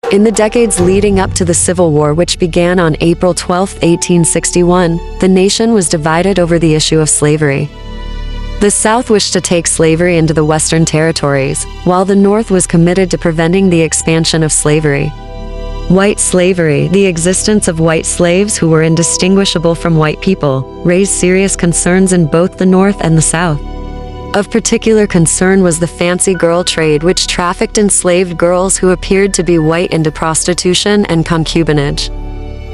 In the decades leading up to the Civil War, which began on April 12, 1861, the nation was divided over the issue of slavery. The South wished to take slavery into the Western territories, while the North was committed to preventing the expansion of slavery. White slavery, the existence of white slaves who were indistinguishable from white people, raised serious concerns in both the North and the South. Of particular concern was the fancy girl trade, which trafficked enslaved girls who appeared to be white into prostitution and concubinage.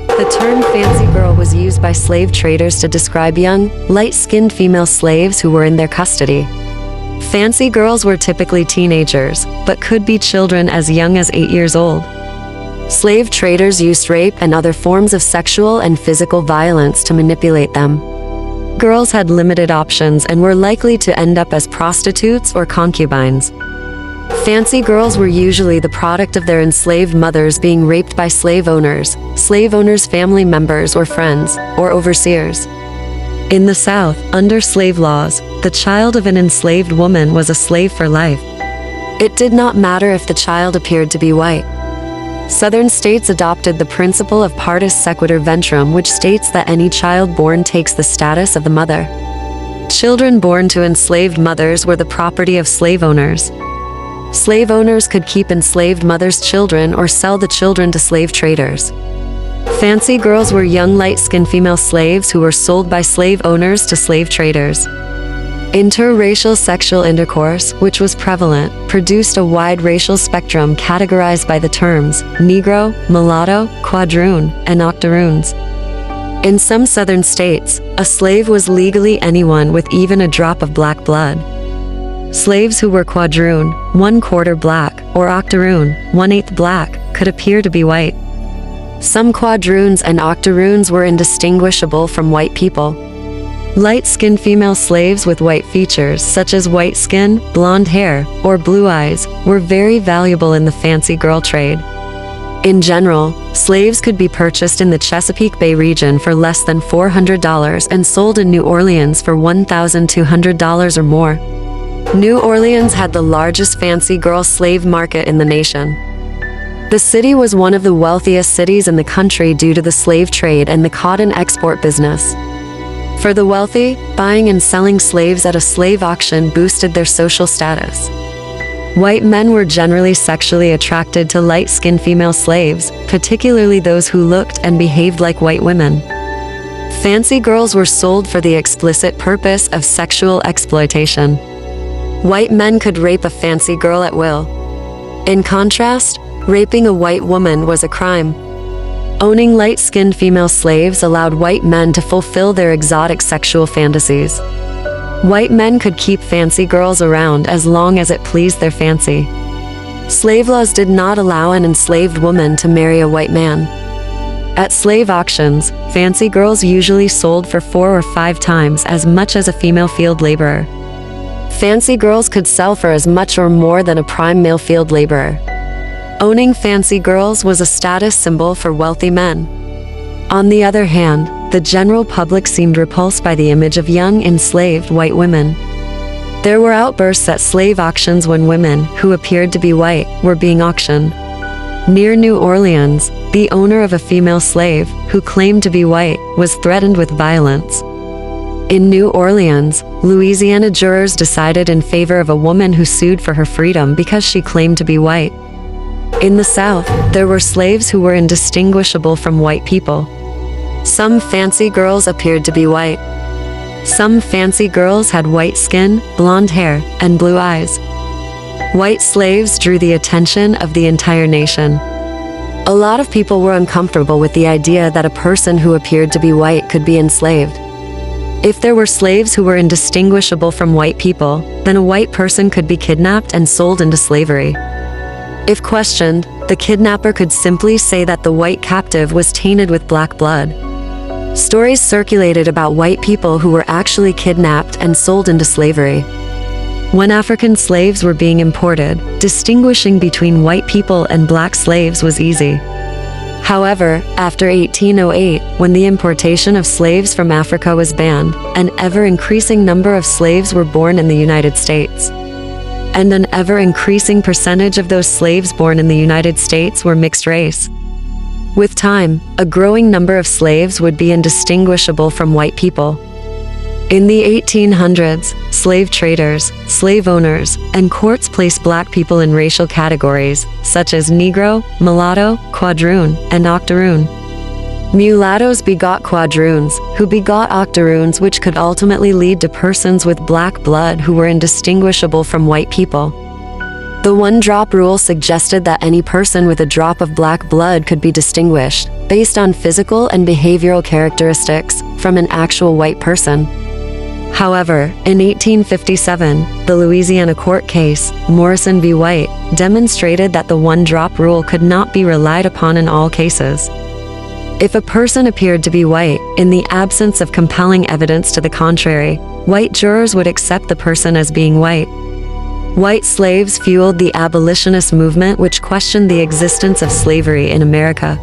The term fancy girl was used by slave traders to describe young, light-skinned female slaves who were in their custody. Fancy girls were typically teenagers, but could be children as young as 8 years old. Slave traders used rape and other forms of sexual and physical violence to manipulate them. Girls had limited options and were likely to end up as prostitutes or concubines. Fancy girls were usually the product of their enslaved mothers being raped by slave owners' family members or friends, or overseers. In the South, under slave laws, the child of an enslaved woman was a slave for life. It did not matter if the child appeared to be white. Southern states adopted the principle of partus sequitur ventrum, which states that any child born takes the status of the mother. Children born to enslaved mothers were the property of slave owners. Slave owners could keep enslaved mothers' children or sell the children to slave traders. Fancy girls were young light-skinned female slaves who were sold by slave owners to slave traders. Interracial sexual intercourse, which was prevalent, produced a wide racial spectrum categorized by the terms Negro, mulatto, quadroon, and octoroons. In some southern states, a slave was legally anyone with even a drop of black blood. Slaves who were quadroon, 1/4 black, or octoroon, 1/8 black, could appear to be white. Some quadroons and octoroons were indistinguishable from white people. Light-skinned female slaves with white features, such as white skin, blonde hair, or blue eyes, were very valuable in the fancy girl trade. In general, slaves could be purchased in the Chesapeake Bay region for less than $400 and sold in New Orleans for $1,200 or more. New Orleans had the largest fancy girl slave market in the nation. The city was one of the wealthiest cities in the country due to the slave trade and the cotton export business. For the wealthy, buying and selling slaves at a slave auction boosted their social status. White men were generally sexually attracted to light-skinned female slaves, particularly those who looked and behaved like white women. Fancy girls were sold for the explicit purpose of sexual exploitation. White men could rape a fancy girl at will. In contrast, raping a white woman was a crime. Owning light-skinned female slaves allowed white men to fulfill their exotic sexual fantasies. White men could keep fancy girls around as long as it pleased their fancy. Slave laws did not allow an enslaved woman to marry a white man. At slave auctions, fancy girls usually sold for 4 or 5 times as much as a female field laborer. Fancy girls could sell for as much or more than a prime male field laborer. Owning fancy girls was a status symbol for wealthy men. On the other hand, the general public seemed repulsed by the image of young, enslaved white women. There were outbursts at slave auctions when women, who appeared to be white, were being auctioned. Near New Orleans, the owner of a female slave, who claimed to be white, was threatened with violence. In New Orleans, Louisiana jurors decided in favor of a woman who sued for her freedom because she claimed to be white. In the South, there were slaves who were indistinguishable from white people. Some fancy girls appeared to be white. Some fancy girls had white skin, blonde hair, and blue eyes. White slaves drew the attention of the entire nation. A lot of people were uncomfortable with the idea that a person who appeared to be white could be enslaved. If there were slaves who were indistinguishable from white people, then a white person could be kidnapped and sold into slavery. If questioned, the kidnapper could simply say that the white captive was tainted with black blood. Stories circulated about white people who were actually kidnapped and sold into slavery. When African slaves were being imported, distinguishing between white people and black slaves was easy. However, after 1808, when the importation of slaves from Africa was banned, an ever-increasing number of slaves were born in the United States. and an ever-increasing percentage of those slaves born in the United States were mixed race. With time, a growing number of slaves would be indistinguishable from white people. In the 1800s, slave traders, slave owners, and courts placed black people in racial categories, such as Negro, mulatto, quadroon, and octoroon. Mulattoes begot quadroons, who begot octoroons, which could ultimately lead to persons with black blood who were indistinguishable from white people. The one-drop rule suggested that any person with a drop of black blood could be distinguished, based on physical and behavioral characteristics, from an actual white person. However, in 1857, the Louisiana court case, Morrison v. White, demonstrated that the one-drop rule could not be relied upon in all cases. If a person appeared to be white, in the absence of compelling evidence to the contrary, white jurors would accept the person as being white. White slaves fueled the abolitionist movement, which questioned the existence of slavery in America.